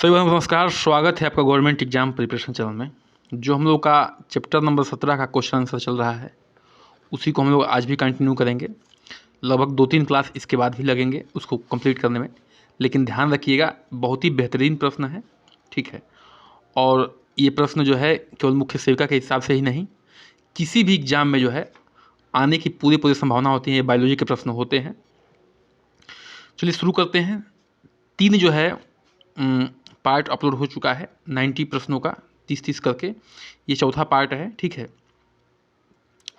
सभी को नमस्कार। स्वागत है आपका गवर्नमेंट एग्जाम प्रिपरेशन चैनल में। जो हम लोग का चैप्टर नंबर 17 का क्वेश्चन आंसर चल रहा है उसी को हम लोग आज भी कंटिन्यू करेंगे। लगभग 2-3 क्लास इसके बाद भी लगेंगे उसको कंप्लीट करने में, लेकिन ध्यान रखिएगा बहुत ही बेहतरीन प्रश्न है, ठीक है। और ये प्रश्न जो है केवल मुख्य सेविका के हिसाब से ही नहीं, किसी भी एग्जाम में जो है आने की पूरी संभावना होती है। ये बायोलॉजी के प्रश्न होते हैं। चलिए शुरू करते हैं। 3 जो है पार्ट अपलोड हो चुका है 90 प्रश्नों का, 30-30 करके। ये चौथा पार्ट है, ठीक है।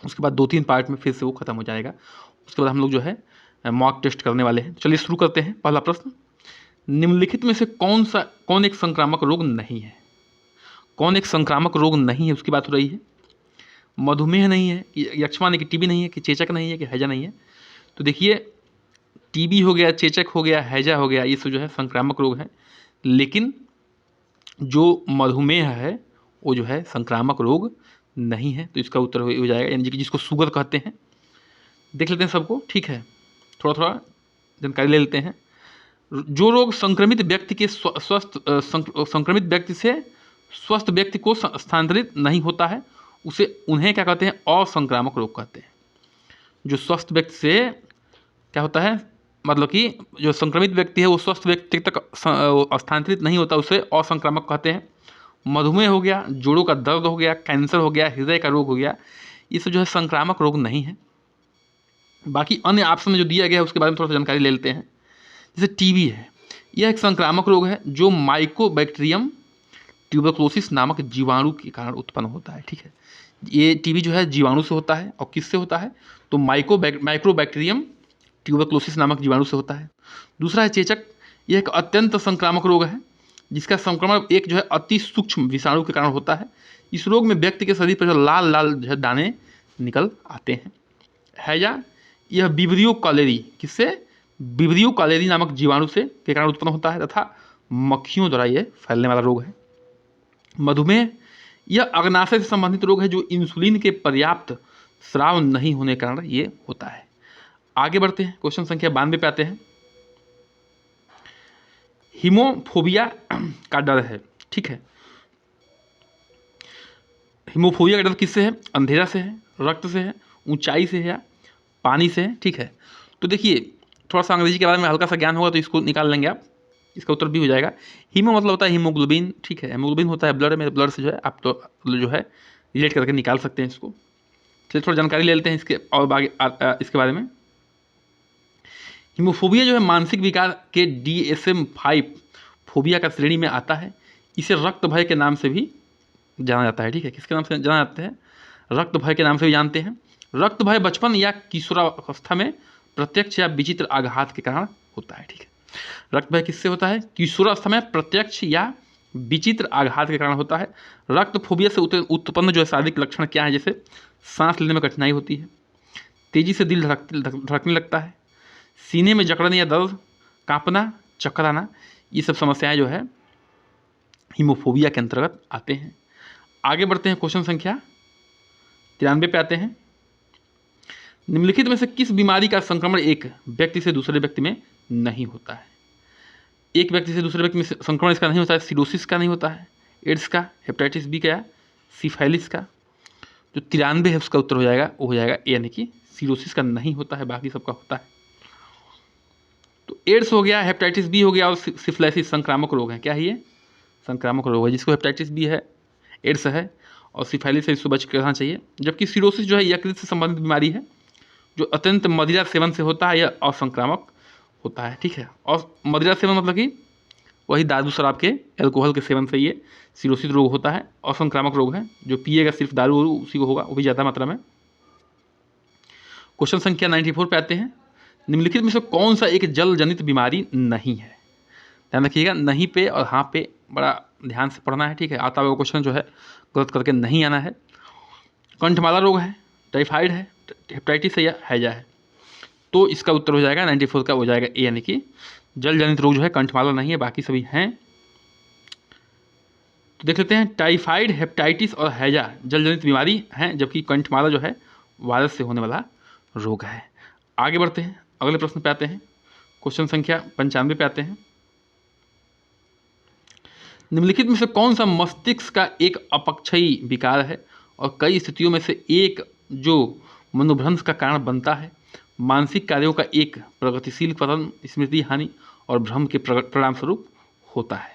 उसके बाद 2-3 पार्ट में फिर से वो ख़त्म हो जाएगा। उसके बाद हम लोग जो है मॉक टेस्ट करने वाले हैं। चलिए शुरू करते हैं। पहला प्रश्न, निम्नलिखित में से कौन एक संक्रामक रोग नहीं है? कौन एक संक्रामक रोग नहीं है उसकी बात हो रही है। मधुमेह नहीं है, यक्ष्मा नहीं, कि टीबी नहीं है, कि चेचक नहीं है, कि हैजा नहीं है। तो देखिए, टीबी हो गया, चेचक हो गया, हैजा हो गया, ये सब जो है संक्रामक रोग है। लेकिन जो मधुमेह है वो जो है संक्रामक रोग नहीं है। तो इसका उत्तर हो जाएगा, यानी कि जिसको शुगर कहते हैं। देख लेते हैं सबको, ठीक है। थोड़ा थोड़ा जानकारी ले लेते हैं। जो रोग संक्रमित व्यक्ति के संक्रमित व्यक्ति से स्वस्थ व्यक्ति को स्थानांतरित नहीं होता है उन्हें क्या कहते हैं? असंक्रामक रोग कहते हैं। जो स्वस्थ व्यक्ति से क्या होता है, मतलब कि जो संक्रमित व्यक्ति है वो स्वस्थ व्यक्ति तक स्थानांतरित नहीं होता, उसे असंक्रामक कहते हैं। मधुमेह हो गया, जोड़ों का दर्द हो गया, कैंसर हो गया, हृदय का रोग हो गया, ये सब जो है संक्रामक रोग नहीं है। बाकी अन्य ऑप्शन में जो दिया गया है उसके बारे में थोड़ा सा जानकारी ले लेते हैं। जैसे टीबी है, यह एक संक्रामक रोग है जो माइकोबैक्टीरियम ट्यूबरकुलोसिस नामक जीवाणु के कारण उत्पन्न होता है, ठीक है। ये टीबी जो है जीवाणु से होता है। और किससे होता है? तो माइक्रोबैक्टीरियम ट्यूबरकुलोसिस नामक जीवाणु से होता है। दूसरा है चेचक, यह एक अत्यंत संक्रामक रोग है जिसका संक्रमण एक जो है अति सूक्ष्म विषाणु के कारण होता है। इस रोग में व्यक्ति के शरीर पर जो लाल लाल जो है दाने निकल आते हैं। हैजा, यह विब्रियो कॉलेरी, किससे? विब्रियो कॉलेरी नामक जीवाणु से के कारण उत्पन्न होता है तथा मक्खियों द्वारा यह फैलने वाला रोग है। मधुमेह, यह अग्नाशय से संबंधित रोग है जो इंसुलिन के पर्याप्त स्राव नहीं होने के कारण ये होता है। आगे बढ़ते हैं, क्वेश्चन संख्या 92 पे आते हैं। हीमोफोबिया का डर है, ठीक है। हीमोफोबिया का डर किससे है? अंधेरा से है, रक्त से है, ऊंचाई से है या पानी से है, ठीक है। तो देखिए, थोड़ा सा अंग्रेजी के बारे में हल्का सा ज्ञान होगा तो इसको निकाल लेंगे आप। इसका उत्तर भी हो जाएगा। हीमो मतलब होता है हीमोग्लोबिन, ठीक है। हीमोग्लोबिन होता है ब्लड में, ब्लड से जो है आप तो जो है रिलेट करके निकाल सकते हैं इसको। चलिए थोड़ा जानकारी ले लेते हैं इसके और आगे इसके बारे में। हीमोफोबिया जो है मानसिक विकार के DSM-5 फोबिया का श्रेणी में आता है। इसे रक्त भय के नाम से भी जाना जाता है, ठीक है। किसके नाम से जाना जाता है? रक्त भय के नाम से भी जानते हैं। रक्त भय बचपन या किशोरावस्था में प्रत्यक्ष या विचित्र आघात के कारण होता है, ठीक है। रक्त भय किससे होता है? किशोरावस्था में प्रत्यक्ष या विचित्र आघात के कारण होता है। रक्त फोबिया से उत्पन्न जो है शारीरिक लक्षण क्या है? जैसे सांस लेने में कठिनाई होती है, तेजी से दिल धड़कने लगता है, सीने में जकड़न या दर्द, कांपना, चक्कर आना, ये सब समस्याएं जो है हीमोफोबिया के अंतर्गत आते हैं। आगे बढ़ते हैं, क्वेश्चन संख्या 93 पे आते हैं। निम्नलिखित में से किस बीमारी का संक्रमण एक व्यक्ति से दूसरे व्यक्ति में नहीं होता है? एक व्यक्ति से दूसरे व्यक्ति में संक्रमण इसका नहीं होता है। सिरोसिस का नहीं होता है, एड्स का, हेपेटाइटिस बी का, सिफाइलिस का। जो 93 है उसका उत्तर हो जाएगा, वो हो जाएगा ए, यानी कि सिरोसिस का नहीं होता है, बाकी सबका होता है। तो एड्स हो गया, हेपेटाइटिस बी हो गया और सिफिलिस संक्रामक रोग है। क्या है ये? संक्रामक रोग है। जिसको हेपेटाइटिस बी है, एड्स है और सिफिलिस है, इसको बच के रहना चाहिए। जबकि सिरोसिस जो है यकृत से संबंधित बीमारी है जो अत्यंत मदिरा सेवन से होता है, यह असंक्रामक होता है, ठीक है। और मदिरा सेवन मतलब कि वही दारू शराब के, एल्कोहल के सेवन से ये सिरोसिस रोग होता है। असंक्रामक रोग है, जो पिएगा सिर्फ दारू उसी को होगा, वो भी ज़्यादा मात्रा में। क्वेश्चन संख्या 94 पे आते हैं। निम्नलिखित में से कौन सा एक जल जनित बीमारी नहीं है? ध्यान रखिएगा, नहीं पे और हाँ पे बड़ा ध्यान से पढ़ना है, ठीक है। आता हुआ क्वेश्चन जो है गलत करके नहीं आना है। कंठमाला रोग है, टाइफाइड है, हेपेटाइटिस है या हैजा है। तो इसका उत्तर हो जाएगा 94 का हो जाएगा ए, यानी कि जल जनित रोग जो है कंठमाला नहीं है, बाकी सभी हैं। तो देख लेते हैं, टाइफाइड, हेपेटाइटिस और हैजा जल जनित बीमारी हैं, जबकि कंठमाला जो है वायरस से होने वाला रोग है। आगे बढ़ते हैं, अगले प्रश्न पे आते हैं। क्वेश्चन संख्या 95 पे आते हैं। निम्नलिखित में से कौन सा मस्तिष्क का एक अपक्षयी विकार है और कई स्थितियों में से एक जो मनोभ्रंश का कारण बनता है? मानसिक कार्यों का एक प्रगतिशील पतन स्मृति हानि और भ्रम के परिणाम स्वरूप होता है।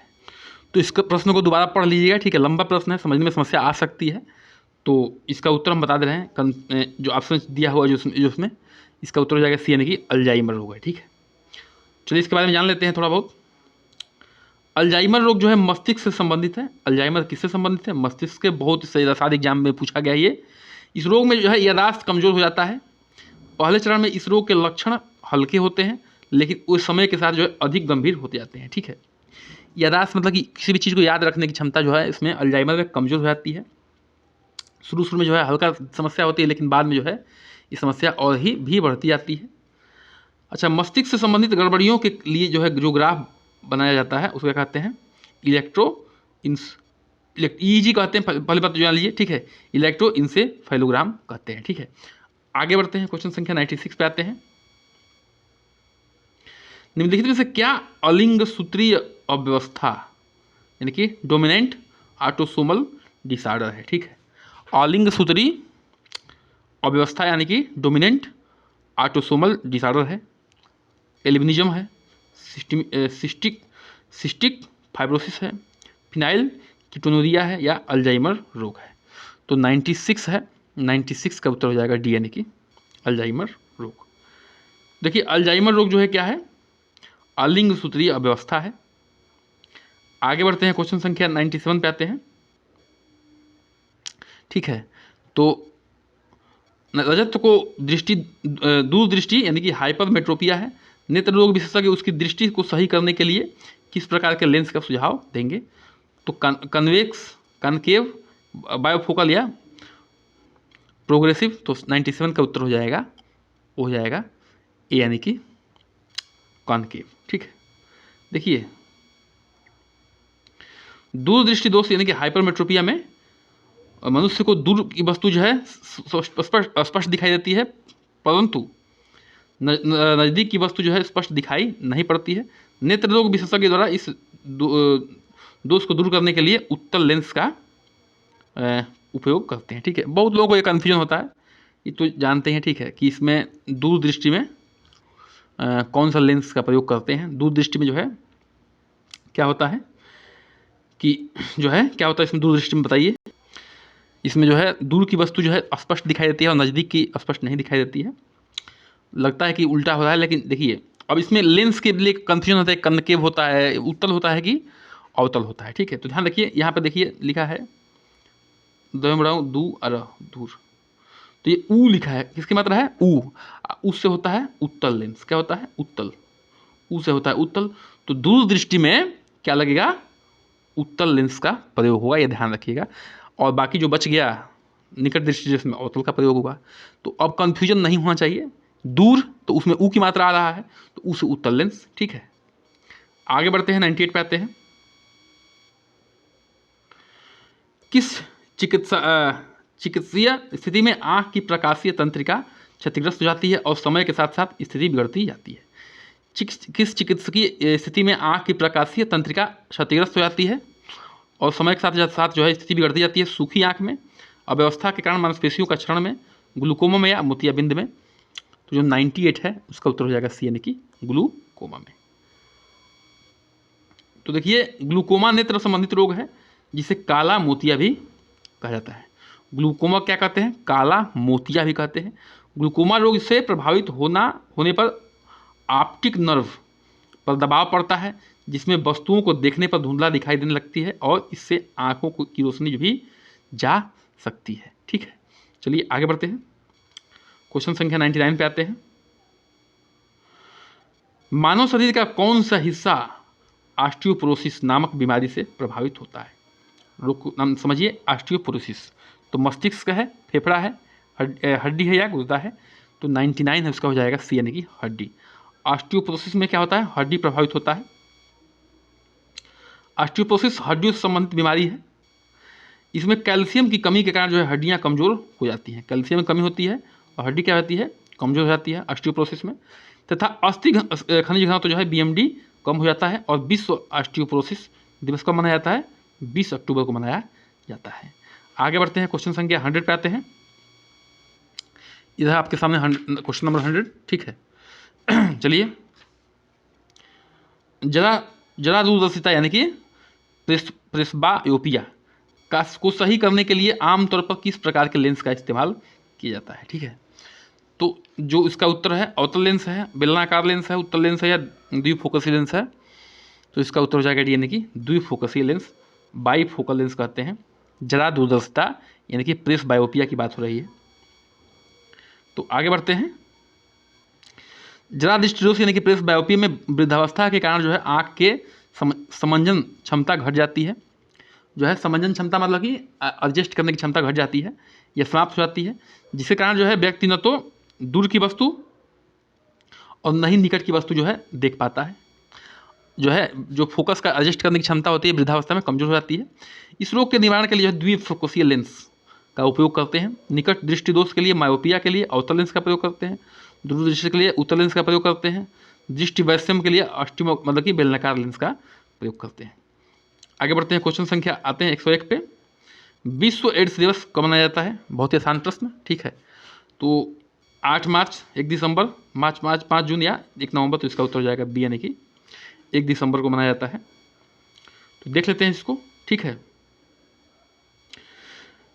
तो इसका प्रश्न को दोबारा पढ़ लीजिएगा, ठीक है, लंबा प्रश्न है, समझने में समस्या आ सकती है। तो इसका उत्तर हम बता दे रहे हैं, जो ऑप्शन दिया हुआ जो उसमें इसका उत्तर हो जाएगा सी, यानी कि अल्जाइमर रोग है, ठीक है। चलिए इसके बारे में जान लेते हैं थोड़ा बहुत। अल्जाइमर रोग जो है मस्तिष्क से संबंधित है। अल्जाइमर किससे संबंधित है? मस्तिष्क के। बहुत सारे एग्जाम में पूछा गया ये। इस रोग में जो है याददाश्त कमजोर हो जाता है। पहले चरण में इस रोग के लक्षण हल्के होते हैं, लेकिन उस समय के साथ जो है अधिक गंभीर होते जाते हैं, ठीक है। याददाश्त मतलब कि किसी भी चीज़ को याद रखने की क्षमता जो है इसमें अल्जाइमर में कमजोर हो जाती है। शुरू में जो है हल्का समस्या होती है, लेकिन बाद में जो है ये समस्या और ही भी बढ़ती जाती है। अच्छा, मस्तिष्क से संबंधित गड़बड़ियों के लिए जो है जो ग्राफ बनाया जाता है उसको कहते हैं ईईजी कहते हैं। पहली बात तो जान लीजिए, ठीक है, इलेक्ट्रो इंसेफेलोग्राम कहते हैं, ठीक है। आगे बढ़ते हैं, क्वेश्चन संख्या 96 पे आते हैं। निम्नलिखित में से क्या अलिंग सूत्रीय अव्यवस्था यानी कि डोमिनेंट ऑटोसोमल डिसऑर्डर है? ठीक है, अलिंग सूत्री अव्यवस्था यानी कि डोमिनेंट ऑटोसोमल डिसऑर्डर है, एल्बिनिज्म है, सिस्टिक फाइब्रोसिस है, फिनाइल कीटोनुरिया है या अल्जाइमर रोग है। तो 96 है, 96 का उत्तर हो जाएगा डी, यानी कि अल्जाइमर रोग। देखिए अल्जाइमर रोग जो है क्या है? अलिंग सूत्रीय अव्यवस्था है। आगे बढ़ते हैं, क्वेश्चन संख्या 97 पे आते हैं, ठीक है। तो रजत को दूरदृष्टि यानी कि हाइपरमेट्रोपिया है। नेत्र रोग विशेषज्ञ उसकी दृष्टि को सही करने के लिए किस प्रकार के लेंस का सुझाव देंगे? तो कन्वेक्स, कनकेव, बायोफोकल या प्रोग्रेसिव। तो 97 का उत्तर हो जाएगा ए, यानी कि कॉनकेव, ठीक है। देखिए दूरदृष्टि दोष यानी कि हाइपरमेट्रोपिया में मनुष्य को दूर की वस्तु जो है स्पष्ट दिखाई देती है, परंतु नज़दीक की वस्तु जो है स्पष्ट दिखाई नहीं पड़ती है। नेत्र रोग विशेषज्ञ द्वारा इस दोष को दूर करने के लिए उत्तल लेंस का उपयोग करते हैं, ठीक है। बहुत लोगों को ये कन्फ्यूजन होता है, ये तो जानते हैं, ठीक है, कि इसमें दूरदृष्टि में कौन सा लेंस का प्रयोग करते हैं। दूरदृष्टि में जो है क्या होता है कि क्या होता है इसमें दूरदृष्टि में, बताइए। इसमें जो है दूर की वस्तु जो है स्पष्ट दिखाई देती है और नज़दीक की स्पष्ट नहीं दिखाई देती है। लगता है कि उल्टा हो रहा है, लेकिन देखिए अब इसमें लेंस के लिए कन्फ्यूजन होता है, कनकेव होता है, उत्तल होता है कि अवतल होता है, ठीक है। तो ध्यान रखिए, यहाँ पर देखिए लिखा है दूर, तो ये ऊ लिखा है, किसकी मात्रा है? ऊ। उससे होता है उत्तल लेंस। क्या होता है? उत्तल। ऊ से होता है उत्तल। तो दूर दृष्टि में क्या लगेगा? उत्तल लेंस का प्रयोग होगा, ये ध्यान रखिएगा। और बाकी जो बच गया निकट दृष्टि जिसमें अवतल का प्रयोग होगा। तो अब कंफ्यूजन नहीं होना चाहिए। दूर तो उसमें ऊ की मात्रा आ रहा है, तो ऊ से उत्तल लेंस, ठीक है। आगे बढ़ते हैं, 98 पे आते हैं। किस चिकित्सीय स्थिति में आँख की प्रकाशीय तंत्रिका क्षतिग्रस्त हो जाती है और समय के साथ साथ स्थिति बिगड़ती जाती है? किस चिकित्सकीय स्थिति में आँख की प्रकाशीय तंत्रिका क्षतिग्रस्त हो जाती है और समय के साथ साथ जो है स्थिति बिगड़ती जाती है? सूखी आँख में, अव्यवस्था के कारण मांसपेशियों का क्षरण में, ग्लूकोमा में या मोतियाबिंद में। तो जो 98 है उसका उत्तर हो जाएगा सी, यानी कि ग्लूकोमा में। तो देखिए ग्लूकोमा नेत्र संबंधित रोग है जिसे काला मोतिया भी कहा जाता है। ग्लूकोमा क्या कहते हैं? काला मोतिया भी कहते हैं। ग्लूकोमा रोग से प्रभावित होने पर ऑप्टिक नर्व पर दबाव पड़ता है, जिसमें वस्तुओं को देखने पर धुंधला दिखाई देने लगती है और इससे आंखों की रोशनी भी जा सकती है, ठीक है। चलिए आगे बढ़ते हैं, क्वेश्चन संख्या 99 पे आते हैं। मानव शरीर का कौन सा हिस्सा ऑस्टियोपोरोसिस नामक बीमारी से प्रभावित होता है? नाम समझिए, ऑस्टियोपोरोसिस। तो मस्तिष्क है, फेफड़ा है, हड्डी है या गुर्दा है? तो 99 है, उसका हो जाएगा सी, यानी कि हड्डी। ऑस्टियोपोरोसिस में क्या होता है? हड्डी प्रभावित होता है। ऑस्टियोपोरोसिस हड्डियों से संबंधित बीमारी है। इसमें कैल्शियम की कमी के कारण जो है हड्डियां कमजोर हो जाती हैं। कैल्शियम की कमी होती है और हड्डी क्या होती है? कमजोर हो जाती है ऑस्टियोपोरोसिस में। तथा अस्थि खनिज घनत्व जो है BMD कम हो जाता है और विश्व ऑस्टियोपोरोसिस दिवस कब मनाया जाता है? 20 अक्टूबर को मनाया जाता है। आगे बढ़ते हैं, क्वेश्चन संख्या 100 पे आते हैं। इधर आपके सामने क्वेश्चन नंबर 100, ठीक है। चलिए, जरा दूरदर्शिता यानी कि प्रेस्बायोपिया को सही करने के लिए आमतौर पर किस प्रकार के लेंस का इस्तेमाल किया जाता है? ठीक है, तो जो इसका उत्तर है अवतल लेंस है, बेलनाकार लेंस है, उत्तल लेंस है या द्विफोकसीय लेंस है? तो इसका उत्तर हो जाएगा डी यानी कि द्विफोकसीय लेंस, बाईफोकल लेंस कहते हैं। जरा दूरदर्शिता यानी कि प्रेस बायोपिया की बात हो रही है। तो आगे बढ़ते हैं, जरा दृष्टिदोष यानी कि प्रेस बायोपिया में वृद्धावस्था के कारण जो है आँख के समंजन क्षमता घट जाती है। जो है समंजन क्षमता मतलब कि एडजस्ट करने की क्षमता घट जाती है या समाप्त हो जाती है, जिसके कारण जो है व्यक्ति न तो दूर की वस्तु और न ही निकट की वस्तु जो है देख पाता है। जो है जो फोकस का एडजस्ट करने की क्षमता होती है वृद्धावस्था में कमजोर हो जाती है। इस रोग के निवारण के लिए जो द्विफोकसीय लेंस का उपयोग करते हैं। निकट दृष्टि दोष के लिए मायोपिया के लिए अवतल लेंस का प्रयोग करते हैं, दूरदृष्टि के लिए उत्तल लेंस का प्रयोग करते हैं, दृष्टि वैषम्य के लिए अष्टमो मतलब कि बेलनाकार लेंस का प्रयोग करते हैं। आगे बढ़ते हैं, क्वेश्चन संख्या आते हैं 101 पे। विश्व एड्स दिवस कब मनाया जाता है? बहुत ही आसान प्रश्न, ठीक है। तो 8 मार्च, 1 दिसंबर, 5 जून या 1 नवंबर। तो इसका उत्तर हो जाएगा बी यानी कि 1 दिसंबर को मनाया जाता है। तो देख लेते हैं इसको, ठीक है।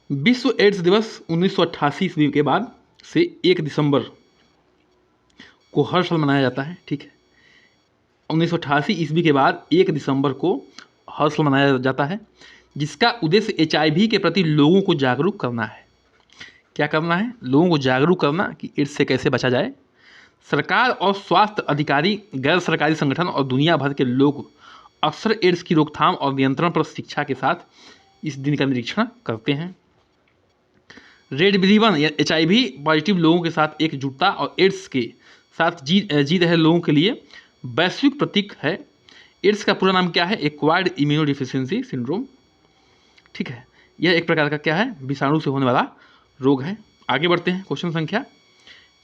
विश्व एड्स दिवस 1988 ईस्वी के बाद से 1 दिसंबर को हर साल मनाया जाता है, ठीक है। 1988 ईस्वी के बाद 1 दिसंबर को हर साल मनाया जाता है, जिसका उद्देश्य HIV के प्रति लोगों को जागरूक करना है। क्या करना है? लोगों को जागरूक करना कि एड्स से कैसे बचा जाए। सरकार और स्वास्थ्य अधिकारी, गैर सरकारी संगठन और दुनिया भर के लोग अक्सर एड्स की रोकथाम और नियंत्रण पर शिक्षा के साथ इस दिन का निरीक्षण करते हैं। रेड रिबन या HIV पॉजिटिव लोगों के साथ एकजुटता और एड्स के साथ जी रहे लोगों के लिए वैश्विक प्रतीक है। एड्स का पूरा नाम क्या है? एक्वायर्ड इम्यूनोडिफिशियंसी सिंड्रोम, ठीक है। यह एक प्रकार का क्या है? विषाणु से होने वाला रोग है। आगे बढ़ते हैं, क्वेश्चन संख्या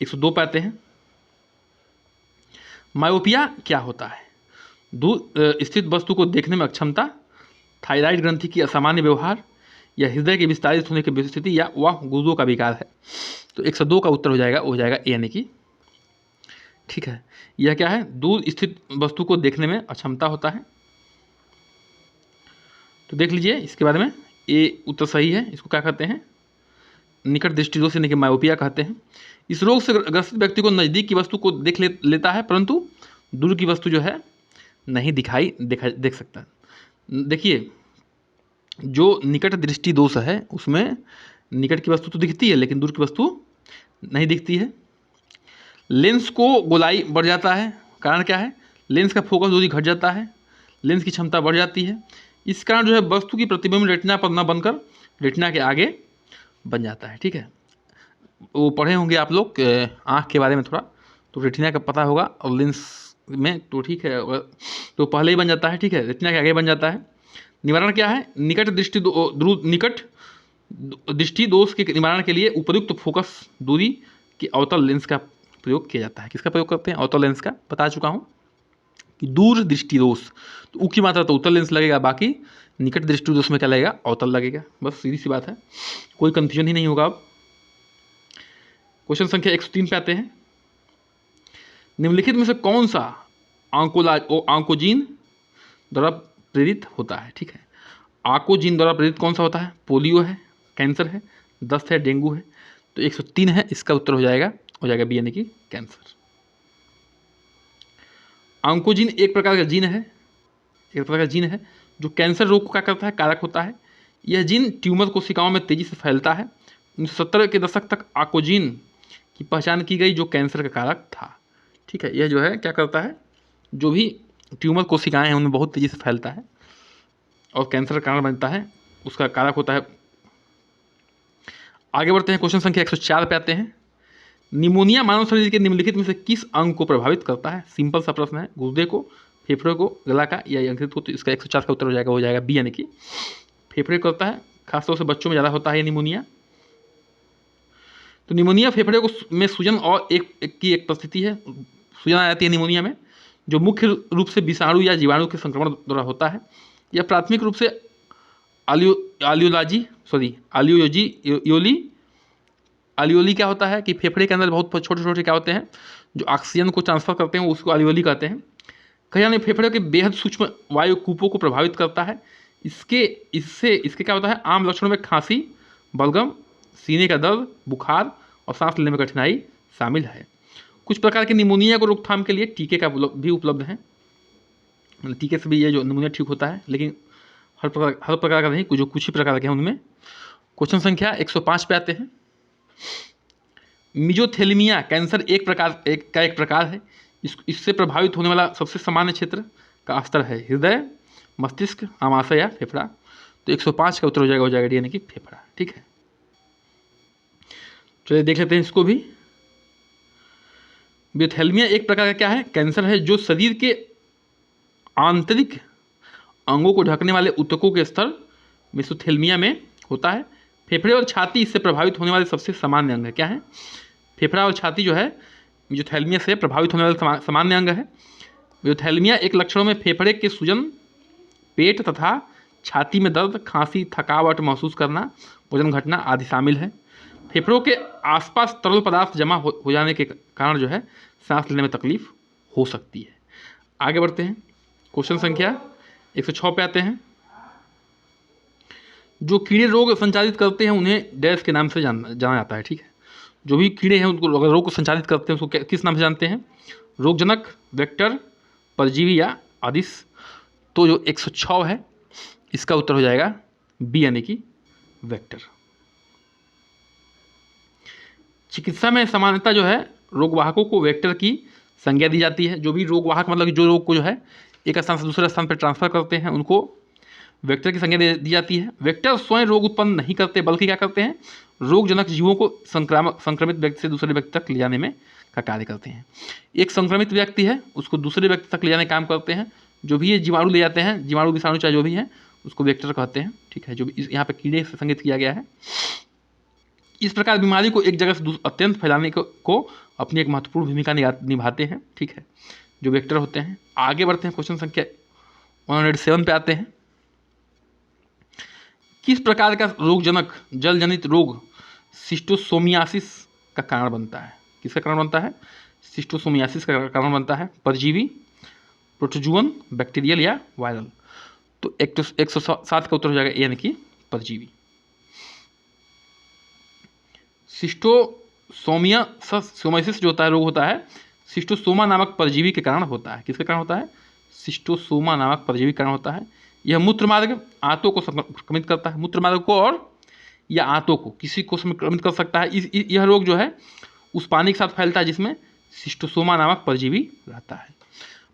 102 पाते हैं। मायोपिया क्या होता है? दूर स्थित वस्तु को देखने में अक्षमता, थायराइड ग्रंथि की असामान्य व्यवहार या हृदय के विस्तारित होने की स्थिति या वह गुर्दों का विकार है। तो 102 का उत्तर हो जाएगा ए यानी कि, ठीक है। यह क्या है? दूर स्थित वस्तु को देखने में अक्षमता होता है। तो देख लीजिए इसके बारे में, ए उत्तर सही है। इसको क्या कहते हैं? निकट दृष्टिदोष यानी कि मायोपिया कहते हैं। इस रोग से ग्रसित व्यक्ति को नज़दीक की वस्तु को लेता है, परंतु दूर की वस्तु जो है नहीं देख सकता। देखिए, जो निकट दृष्टि दोष है उसमें निकट की वस्तु तो दिखती है लेकिन दूर की वस्तु नहीं दिखती है। लेंस को गोलाई बढ़ जाता है, कारण क्या है? लेंस का फोकस दूरी घट जाता है, लेंस की क्षमता बढ़ जाती है। इस कारण जो है वस्तु की प्रतिबिंब रेटिना पर न बनकर रेटिना के आगे बन जाता है, ठीक है। वो पढ़े होंगे आप लोग आँख के बारे में थोड़ा, तो रेटिना का पता होगा, और लेंस में तो ठीक है, तो पहले ही बन जाता है, ठीक है, रेटिना के आगे बन जाता है। निवारण क्या है? निकट दृष्टि दोष के निवारण के लिए उपयुक्त फोकस दूरी की अवतल लेंस का प्रयोग किया जाता है। किसका प्रयोग करते हैं? अवतल लेंस का। बता चुका हूँ कि दूर दृष्टि दोष तो ऊ की मात्रा तो उत्तल लेंस लगेगा, बाकी निकट दृष्टि दोष में क्या लगेगा? अवतल लगेगा। बस सीधी सी बात है, कोई कंफ्यूजन ही नहीं होगा। अब क्वेश्चन संख्या 103 पे आते हैं। निम्नलिखित में से कौन सा आंकोजीन द्वारा प्रेरित होता है? ठीक है, आंकोजीन द्वारा प्रेरित कौन सा होता है? पोलियो है, कैंसर है, दस्त है, डेंगू है। तो 103 है, इसका उत्तर हो जाएगा बी यानी कि कैंसर। आंकोजीन एक प्रकार का जीन है जो कैंसर रोग को क्या करता है? कारक होता है। यह जीन ट्यूमर कोशिकाओं में तेजी से फैलता है। 1970 के दशक तक आंकोजीन की पहचान की गई जो कैंसर का कारक था। ठीक है, यह जो है क्या करता है? जो भी ट्यूमर कोशिकाएं हैं उनमें बहुत तेज़ी से फैलता है और कैंसर का कारण बनता है, उसका कारक होता है। आगे बढ़ते हैं, क्वेश्चन संख्या 104 पे आते हैं। निमोनिया मानव शरीर के निम्नलिखित में से किस अंग को प्रभावित करता है? सिंपल सा प्रश्न है। गुर्दे को, फेफड़े को, गला का या यकृत को? तो इसका 104 का उत्तर हो जाएगा बी यानी कि फेफड़े को करता है। खासतौर से बच्चों में ज़्यादा होता है ये निमोनिया। तो निमोनिया फेफड़े को में सूजन और एक परिस्थिति है, सूजन आ जाती है निमोनिया में, जो मुख्य रूप से विषाणु या जीवाणु के संक्रमण द्वारा होता है। यह प्राथमिक रूप से एलियोली क्या होता है कि फेफड़े के अंदर बहुत छोटे छोटे क्या होते हैं जो ऑक्सीजन को ट्रांसफर करते हैं, उसको एलियोली कहते हैं। कहीं ना फेफड़े के बेहद सूक्ष्म वायु कूपों को प्रभावित करता है। इसके क्या होता है, आम लक्षणों में खांसी, बलगम, सीने का दर्द, बुखार और सांस लेने में कठिनाई शामिल है। कुछ प्रकार के निमोनिया को रोकथाम के लिए टीके का भी उपलब्ध है। टीके से भी ये जो निमोनिया ठीक होता है, लेकिन हर प्रकार का नहीं, जो कुछ ही प्रकार के हैं उनमें। क्वेश्चन संख्या 105 पे आते हैं। मीजोथेलिमिया कैंसर एक प्रकार है। इससे प्रभावित होने वाला सबसे सामान्य क्षेत्र का स्तर है हृदय, मस्तिष्क, आमाशय या फेफड़ा। तो 105 का उत्तर हो जाएगा डी यानी कि फेफड़ा। ठीक है, चलिए देख लेते हैं इसको भी। मीजोथेलिमिया एक प्रकार का क्या है, कैंसर है जो शरीर के आंतरिक अंगों को ढकने वाले ऊतकों के स्तर मेसोथेलिमिया में होता है। फेफड़े और छाती इससे प्रभावित होने वाले सबसे सामान्य अंग है। क्या है, फेफड़ा और छाती जो है मीजोथेलिमिया से प्रभावित होने वाले सामान्य अंग है। मीजोथेलिमिया एक लक्षणों में फेफड़े के सूजन, पेट तथा छाती में दर्द, खांसी, थकावट महसूस करना, वजन घटना आदि शामिल है। फेफड़ों के आसपास तरल पदार्थ जमा हो जाने के कारण जो है सांस लेने में तकलीफ हो सकती है। आगे बढ़ते हैं, क्वेश्चन संख्या 106 पे आते हैं। जो कीड़े रोग संचालित करते हैं उन्हें डैश के नाम से जाना जाता है। ठीक है, जो भी कीड़े हैं उनको अगर रोग को संचालित करते हैं उसको किस नाम से जानते हैं, रोगजनक, वेक्टर, परजीवी या आदिश। तो जो 106 है इसका उत्तर हो जाएगा बी यानी कि वेक्टर। चिकित्सा में सामान्यतः जो है रोगवाहकों को वेक्टर की संज्ञा दी जाती है। जो भी रोगवाहक मतलब जो रोग को जो है एक स्थान से दूसरे स्थान पर ट्रांसफर करते हैं उनको वेक्टर की संज्ञा दी जाती है। वेक्टर स्वयं रोग उत्पन्न नहीं करते बल्कि क्या करते हैं, रोगजनक जीवों को संक्रमित व्यक्ति से दूसरे व्यक्ति तक ले जाने में का कार्य करते हैं। एक संक्रमित व्यक्ति है उसको दूसरे व्यक्ति तक ले जाने का काम करते हैं। जो भी ये जीवाणु ले जाते हैं, जीवाणु विषाणु चाहे जो भी है उसको वेक्टर कहते हैं। ठीक है, जो भी यहाँ पे कीड़े से संकेत किया गया है। इस प्रकार बीमारी को एक जगह से अत्यंत फैलाने को अपनी एक महत्वपूर्ण भूमिका निभाते हैं। ठीक है, जो वेक्टर होते हैं। आगे बढ़ते हैं, क्वेश्चन संख्या 107 पे आते हैं। किस प्रकार का रोगजनक जल जनित रोग सिस्टोसोमियासिस का कारण बनता है? किसका कारण बनता है? सिस्टोसोमियासिस का कारण बनता है। परजीवी, प्रोटोजुअन, बैक्टीरियल या वायरल। तो 107 का उत्तर हो जाएगा यानी कि परजीवी। सिस्टोसोमियासिस जो होता है रोग होता है सिस्टोसोमा नामक परजीवी के कारण होता है। किसके कारण होता है? सिस्टोसोमा नामक परजीवी के कारण होता है। यह मूत्र मार्ग आंतों को संक्रमित करता है। मूत्र मार्ग को और या आंतों को किसी को संक्रमित कर सकता है। यह रोग जो है उस पानी के साथ फैलता है जिसमें सिस्टोसोमा नामक परजीवी रहता है।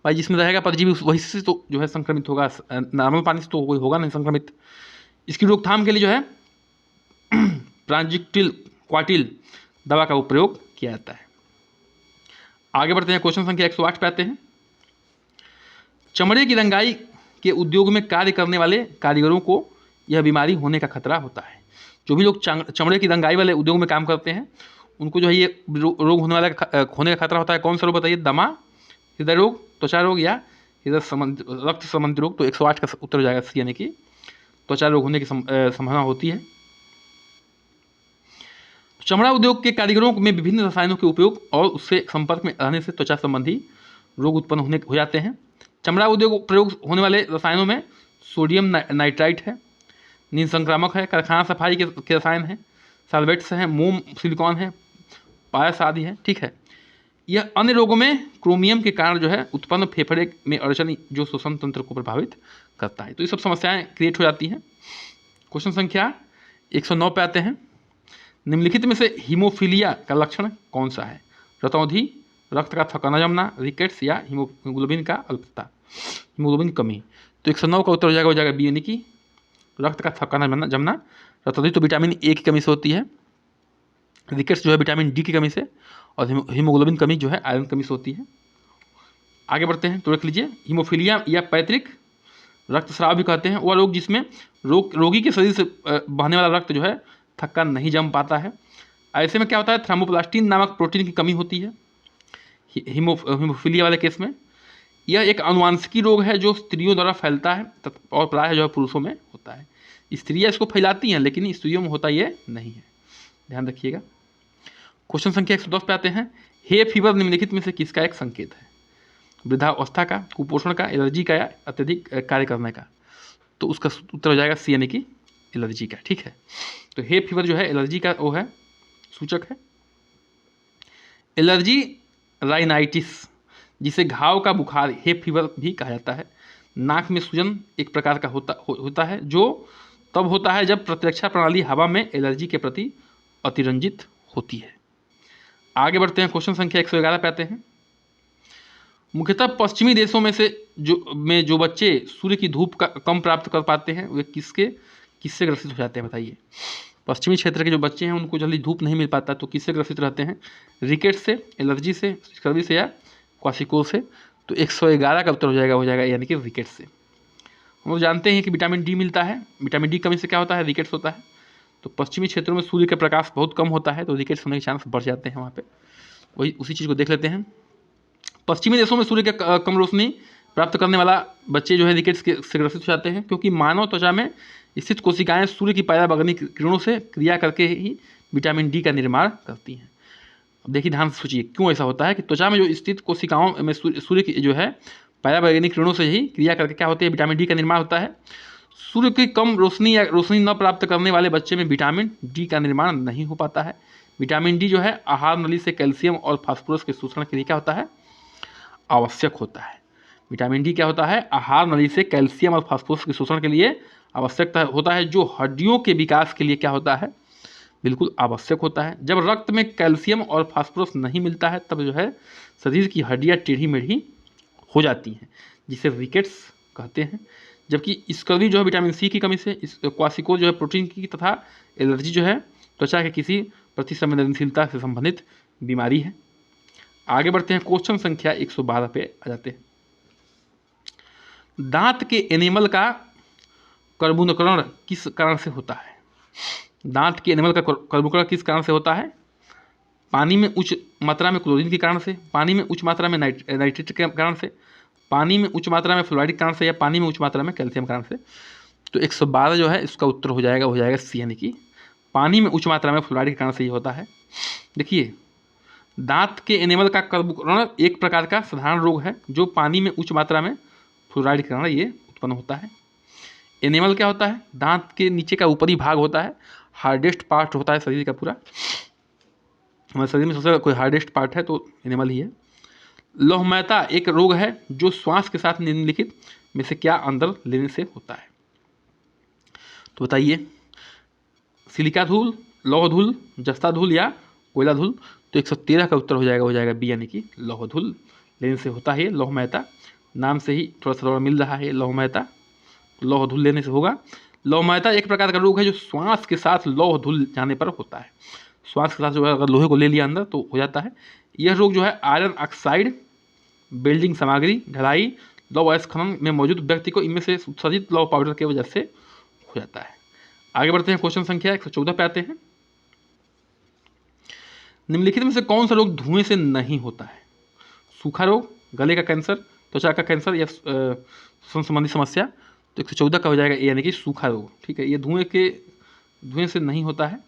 भाई जिसमें रहेगा परजीवी वही से तो जो है संक्रमित होगा, नॉर्मल पानी से तो कोई होगा नहीं संक्रमित। इसकी रोकथाम के लिए जो है प्रांजिक्टिल क्वाटिल दवा का प्रयोग किया जाता है। आगे बढ़ते हैं, क्वेश्चन संख्या 108 पे आते हैं। चमड़े की रंगाई के उद्योग में कार्य करने वाले कारीगरों को यह बीमारी होने का खतरा होता है। जो भी लोग चमड़े की रंगाई वाले उद्योग में काम करते हैं उनको जो है ये रोग होने का खतरा होता है। कौन सा रोग बताइए? दमा, हृदय रोग, त्वचा रोग या रक्त संबंधी रोग। तो 108 का उत्तर हो जाएगा सी यानी कि त्वचा रोग होने की संभावना होती है। चमड़ा उद्योग के कारीगरों में विभिन्न रसायनों के उपयोग और उससे संपर्क में रहने से त्वचा संबंधी रोग उत्पन्न हो जाते हैं। चमड़ा उद्योग प्रयोग होने वाले रसायनों में सोडियम नाइट्राइट है, निसंक्रामक है, कारखाना सफाई के रसायन हैं, सॉल्वेंट्स हैं, मोम, सिलिकॉन है, पायस आदि है। ठीक है, यह अन्य रोगों में क्रोमियम के कारण जो है उत्पन्न फेफड़े में अड़चन जो श्वसन तंत्र को प्रभावित करता है। तो ये सब समस्याएं क्रिएट हो जाती हैं। क्वेश्चन संख्या 109 पे आते हैं। निम्नलिखित में से हीमोफीलिया का लक्षण कौन सा है? रतौंधी, रक्त का थकाना जमना, रिकेट्स या हीमोग्लोबिन का अल्पता, हीमोग्लोबिन कमी। तो 109 का उत्तर हो जाएगा बी यानी कि रक्त का थकाना जमना। रतौंधी तो विटामिन ए की कमी से होती है, रिकेट्स जो है विटामिन डी की कमी से, और हीमोग्लोबिन कमी जो है आयरन कमी से होती है। आगे बढ़ते हैं, तो रख लीजिए हीमोफीलिया या पैतृक रक्तस्राव भी कहते हैं वह रोग जिसमें रोगी के शरीर से बहने वाला रक्त जो है थक्का नहीं जम पाता है। ऐसे में क्या होता है, थ्रोम्बोप्लास्टिन नामक प्रोटीन की कमी होती है हीमोफीलिया वाले केस में। यह एक आनुवांशिकी रोग है जो स्त्रियों द्वारा फैलता है और प्रायः जो है पुरुषों में होता है। स्त्रियां इसको फैलाती हैं लेकिन स्त्रियों में होता ये नहीं है, ध्यान रखिएगा। क्वेश्चन संख्या 110 पे आते हैं। हे फीवर निम्नलिखित में से किसका एक संकेत है? वृद्धावस्था का, कुपोषण का, एलर्जी का या अत्यधिक कार्य करने का? तो उसका उत्तर हो जाएगा सी यानी कि एलर्जी का। ठीक है, तो हे फीवर जो है एलर्जी का वो है, सूचक है। एलर्जी राइनाइटिस, जिसे घाव का बुखार हे फीवर भी कहा जाता है। नाक में सूजन एक प्रकार का होता है जो तब होता है जब प्रतिरक्षा प्रणाली हवा में एलर्जी के प्रति अतिरंजित होती है। आगे बढ़ते हैं, क्वेश्चन संख्या 111 पे आते हैं। मुख्यतः पश्चिमी देशों में से जो बच्चे सूर्य की धूप का कम प्राप्त कर पाते हैं वे किससे ग्रसित हो जाते हैं बताइए? पश्चिमी क्षेत्र के जो बच्चे हैं उनको जल्दी धूप नहीं मिल पाता तो किससे ग्रसित रहते हैं? रिकेट से, एलर्जी से, स्कर्वी से या क्वासिको से? तो 111 का उत्तर हो जाएगा यानी कि रिकेट से। हम लोग जानते हैं कि विटामिन डी मिलता है, विटामिन डी कमी से क्या होता है? रिकेट्स होता है। तो पश्चिमी क्षेत्रों में सूर्य का प्रकाश बहुत कम होता है तो रिकेट्स होने के चांस बढ़ जाते हैं वहाँ पे। वही उसी चीज़ को देख लेते हैं। पश्चिमी देशों में सूर्य का कम रोशनी प्राप्त करने वाला बच्चे जो है रिकेट्स से ग्रसित हो जाते हैं क्योंकि मानव त्वचा में स्थित कोशिकाएं सूर्य की पराबैंगनी किरणों से क्रिया करके ही विटामिन डी का निर्माण करती हैं। अब देखिए ध्यान से सोचिए क्यों ऐसा होता है कि त्वचा में जो स्थित कोशिकाओं में सूर्य की जो है पराबैंगनी किरणों से ही क्रिया करके क्या होती है? विटामिन डी का निर्माण होता है। सूर्य की कम रोशनी या रोशनी न प्राप्त करने वाले बच्चे में विटामिन डी का निर्माण नहीं हो पाता है। विटामिन डी जो है आहार नली से कैल्शियम और फास्फोरस के शोषण के लिए क्या होता है? आवश्यक होता है। विटामिन डी क्या होता है? आहार नली से कैल्शियम और फास्फोरस के शोषण के लिए आवश्यक होता है, जो हड्डियों के विकास के लिए क्या होता है? बिल्कुल आवश्यक होता है। जब रक्त में कैल्शियम और फास्फोरस नहीं मिलता है तब जो है शरीर की हड्डियाँ टेढ़ी मेढ़ी हो जाती हैं जिसे रिकेट्स कहते हैं। जबकि स्कर्वी जो है विटामिन सी की कमी से, क्वासिको जो है प्रोटीन की, तथा एलर्जी जो है त्वचा के किसी प्रति संवेदनशीलता से संबंधित बीमारी है। आगे बढ़ते हैं, क्वेश्चन संख्या 112 पे आ जाते हैं। दांत के एनिमल का कर्बुणकरण किस कारण से होता है? दांत के एनिमल का कर्बुणकरण किस कारण से होता है? पानी में उच्च मात्रा में क्लोरीन के कारण से, पानी में उच्च मात्रा में नाइट्रेट के कारण से, पानी में उच्च मात्रा में फ्लोराइड के कारण से, या पानी में उच्च मात्रा में कैल्शियम के कारण से? तो 112 जो है इसका उत्तर हो जाएगा सी यानी कि पानी में उच्च मात्रा में फ्लोराइड के कारण से ये होता है। देखिए दांत के एनिमल का कर्बुणकरण एक प्रकार का साधारण रोग है जो पानी में उच्च मात्रा में फ्लोराइड के कारण ये उत्पन्न होता है। एनिमल क्या होता है? दांत के नीचे का ऊपरी भाग होता है, हार्डेस्ट पार्ट होता है शरीर का पूरा। हमारे शरीर में सबसे कोई हार्डेस्ट पार्ट है तो एनिमल ही है। लौहमयता एक रोग है जो श्वास के साथ निम्नलिखित में से क्या अंदर लेने से होता है? तो बताइए, सिलिका धूल, लौह धूल, जस्ता धूल या कोयला धूल? तो 113 का उत्तर हो जाएगा बी यानी कि लौह धूल लेने से होता है लौहमयता। नाम से ही थोड़ा मिल रहा है लौहमयता, लौह धूल लेने से होगा। लौहमयता एक प्रकार का रोग है जो श्वास के साथ लौह धूल जाने पर होता है। श्वास के साथ जो है अगर लोहे को ले लिया अंदर तो हो जाता है। यह रोग जो है आयरन ऑक्साइड, बिल्डिंग सामग्री, ढलाई, लौह अयस्क खनन में मौजूद व्यक्ति को इनमें से उत्सर्जित लौह पाउडर की वजह से हो जाता है। आगे बढ़ते हैं, क्वेश्चन संख्या 114 पे आते हैं। निम्नलिखित में से कौन सा रोग धुएं से नहीं होता है? सूखा रोग, गले का कैंसर, त्वचा का कैंसर या श्वसन संबंधी समस्या? तो 114 का हो जाएगा यानी कि सूखा रोग। ठीक है, ये धुएं से नहीं होता है।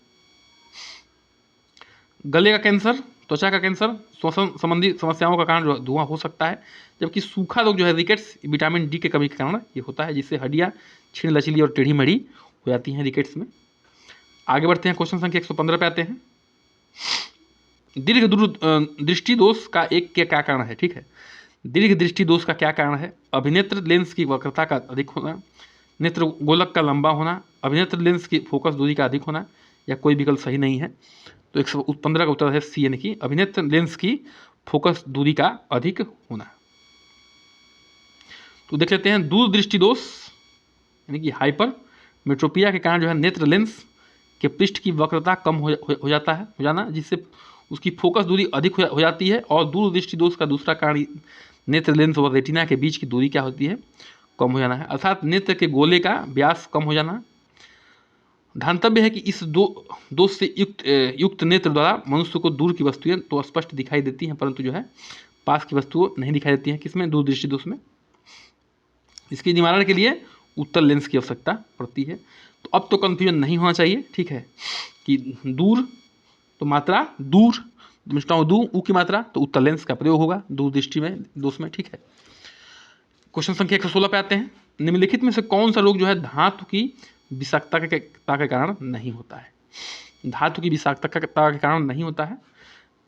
गले का कैंसर, त्वचा का कैंसर, श्वसन संबंधी समस्याओं का कारण जो धुआं हो सकता है। जबकि सूखा रोग जो है रिकेट्स, विटामिन डी के कमी के कारण ये होता है, जिससे हड्डियाँ छीण लचीली और टेढ़ी मेढ़ी हो जाती हैं रिकेट्स में। आगे बढ़ते हैं, क्वेश्चन संख्या 115 पे आते हैं। दीर्घ दृष्टि दोष का क्या कारण है? ठीक है, दीर्घ दृष्टि दोष का क्या कारण है? अभिनेत्र लेंस की वक्रता का अधिक होना, नेत्र गोलक का लंबा होना, अभिनेत्र लेंस की फोकस दूरी का अधिक होना, या कोई विकल्प सही नहीं है। तो 115 का उत्तर है सी यानी कि अभिनेत्र लेंस की फोकस दूरी का अधिक होना। तो देख लेते हैं, दूरदृष्टि दोष यानी कि हाइपर मेट्रोपिया के कारण जो है नेत्र लेंस के पृष्ठ की वक्रता कम हो जाना, जिससे उसकी फोकस दूरी अधिक हो जाती है। और दूरदृष्टि दोष का दूसरा कारण नेत्र लेंस और रेटिना के बीच की दूरी क्या होती है? कम हो जाना है, अर्थात नेत्र के गोले का व्यास कम हो जाना। ध्यातव्य है कि इस दोष से युक्त नेत्र द्वारा मनुष्य को दूर की वस्तुएं तो स्पष्ट दिखाई देती हैं, परंतु जो है पास की वस्तुओं नहीं दिखाई देती हैं किसमें, दूरदृष्टि दोष में। इसके निवारण के लिए उत्तल लेंस की आवश्यकता पड़ती है। तो अब तो कन्फ्यूजन नहीं होना चाहिए, ठीक है, कि दूर तो मात्रा दूर, मिटाऊँ हूँ दू ऊ की मात्रा तो उत्तल लेंस का प्रयोग होगा दूरदृष्टि में दोष में, ठीक है। क्वेश्चन संख्या 116 पे आते हैं। निम्नलिखित में से कौन सा रोग जो है धातु की विषाक्तता के कारण नहीं होता है? धातु की विषाक्तता के कारण नहीं होता है।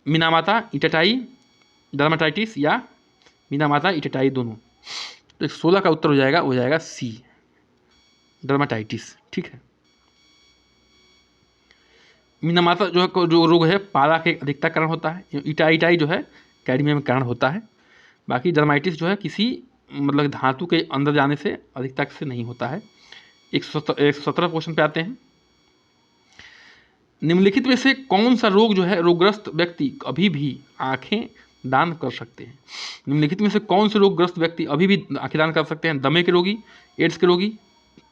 मिनामाता इटेटाई डर्माटाइटिस या मिनामाता इटेटाई दोनों। तो 116 का उत्तर हो जाएगा सी, डर्माटाइटिस, ठीक है। मिनामाता जो रोग है पारा के अधिकता कारण होता है। इटाई जो है कैडमियम के कारण होता है। बाकी डर्माइटिस जो है किसी मतलब धातु के अंदर जाने से अधिकता से नहीं होता है। 117 क्वेश्चन पे आते हैं। निम्नलिखित में से कौन सा रोग जो है रोगग्रस्त व्यक्ति अभी भी आंखें दान कर सकते हैं? निम्नलिखित में से कौन से रोगग्रस्त व्यक्ति अभी भी आंखें दान कर सकते हैं? दमे के रोगी, एड्स के रोगी,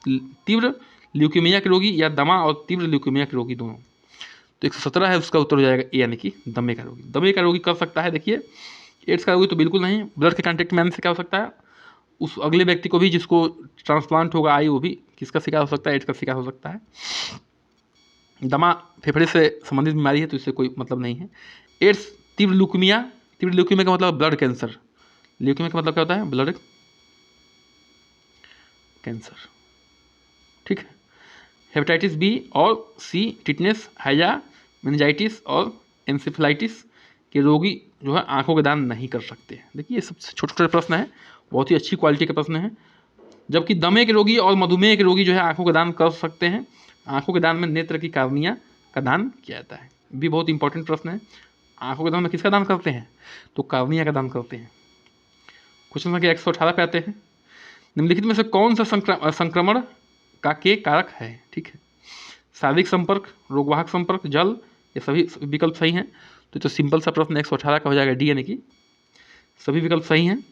तीव्र ल्यूकीमिया के रोगी या दमा और तीव्र ल्यूकीमिया के रोगी दोनों। तो 117 है, उसका उत्तर हो जाएगा ए यानी कि दमे का रोगी। दमे का रोगी कर सकता है, देखिए एड्स का रोगी तो बिल्कुल नहीं। ब्लड के कॉन्टेक्ट में आने से क्या हो सकता है, उस अगले व्यक्ति को भी जिसको ट्रांसप्लांट होगा आई वो भी किसका शिकार हो सकता है, एड्स का शिकार हो सकता है। दमा फेफड़े से संबंधित बीमारी है तो इससे कोई मतलब नहीं है। एड्स तीव्र ल्यूकीमिया का मतलब ब्लड कैंसर। ल्यूकीमिया का मतलब क्या होता है, ब्लड कैंसर, ठीक है। हेपेटाइटिस बी और सी टिटनेस, हैजा, मेनिंजाइटिस और एंसेफेलाइटिस के रोगी जो है आंखों के दान नहीं कर सकते। देखिए ये सब छोटे छोटे प्रश्न हैं, बहुत ही अच्छी क्वालिटी के प्रश्न हैं। जबकि दमे के रोगी और मधुमेह के रोगी जो है आंखों का दान कर सकते हैं। आंखों के दान में नेत्र की कार्निया का दान किया जाता है, भी बहुत इंपॉर्टेंट प्रश्न है। आंखों के दान में किसका दान करते हैं, तो कार्निया का दान करते हैं। क्वेश्चन संख्या 118 पे आते हैं। निम्नलिखित में से कौन सा संक्रमण का के कारक है, ठीक है। शारीरिक संपर्क, रोगवाहक संपर्क, जल, ये सभी विकल्प सही हैं। तो सिंपल सा प्रश्न 118 का हो जाएगा डी यानी कि सभी विकल्प सही हैं।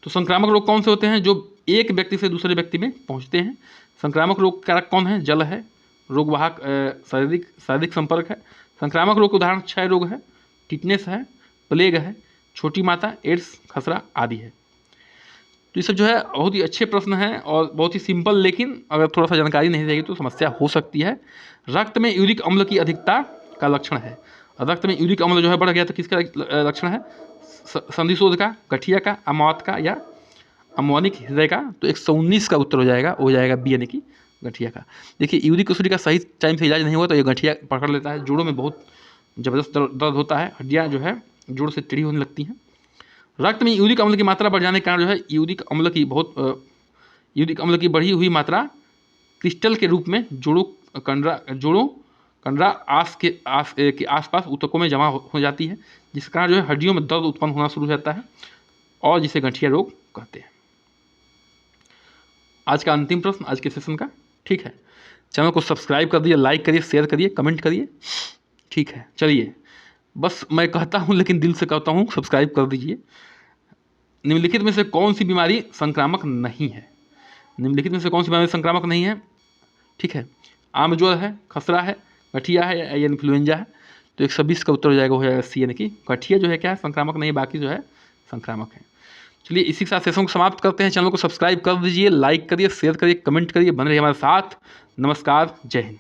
तो संक्रामक रोग कौन से होते हैं, जो एक व्यक्ति से दूसरे व्यक्ति में पहुंचते हैं? संक्रामक रोग कारक कौन है, जल है, रोगवाहक शारीरिक संपर्क है। संक्रामक रोग के उदाहरण क्षय रोग है, टिटनेस है, प्लेग है, छोटी माता, एड्स, खसरा आदि है। तो ये सब जो है बहुत ही अच्छे प्रश्न हैं और बहुत ही सिंपल, लेकिन अगर थोड़ा सा जानकारी नहीं रहेगी तो समस्या हो सकती है। रक्त में यूरिक अम्ल की अधिकता का लक्षण है। रक्त में यूरिक अम्ल जो है बढ़ गया तो किसका लक्षण है, संधिशोध का, गठिया का, अमावत का या अम्वनिक हृदय का। तो 119 का उत्तर हो जाएगा बी यानी कि गठिया का। देखिए यूरिक एसिड का सही टाइम से इलाज नहीं हुआ तो ये गठिया पकड़ लेता है। जोड़ों में बहुत ज़बरदस्त दर्द होता है, हड्डियाँ जो है जोड़ से टेढ़ी होने लगती हैं। रक्त में यूरिक अम्ल की मात्रा बढ़ जाने के कारण जो है यूरिक अम्ल की बढ़ी हुई मात्रा क्रिस्टल के रूप में जोड़ों कंडरा के आसपास ऊतकों में जमा हो जाती है, जिस कारण जो है हड्डियों में दर्द उत्पन्न होना शुरू हो जाता है और जिसे गठिया रोग कहते हैं। आज का अंतिम प्रश्न आज के सेशन का, ठीक है। चैनल को सब्सक्राइब कर दिए, लाइक करिए, शेयर करिए, कमेंट करिए, ठीक है। चलिए बस मैं कहता हूँ लेकिन दिल से कहता हूँ सब्सक्राइब कर दीजिए। निम्नलिखित में से कौन सी बीमारी संक्रामक नहीं है? निम्नलिखित में से कौन सी बीमारी संक्रामक नहीं है, ठीक है। आम ज्वर है, खसरा है, गठिया है या इन्फ्लुएंजा है। तो 120 का उत्तर हो जाएगा सी यानी कि गठिया जो है क्या है, संक्रामक नहीं, बाकी जो है संक्रामक है। चलिए इसी के साथ सेशन को समाप्त करते हैं। चैनल को सब्सक्राइब कर दीजिए, लाइक करिए, शेयर करिए, कमेंट करिए, बने रहिए हमारे साथ। नमस्कार, जय हिंद।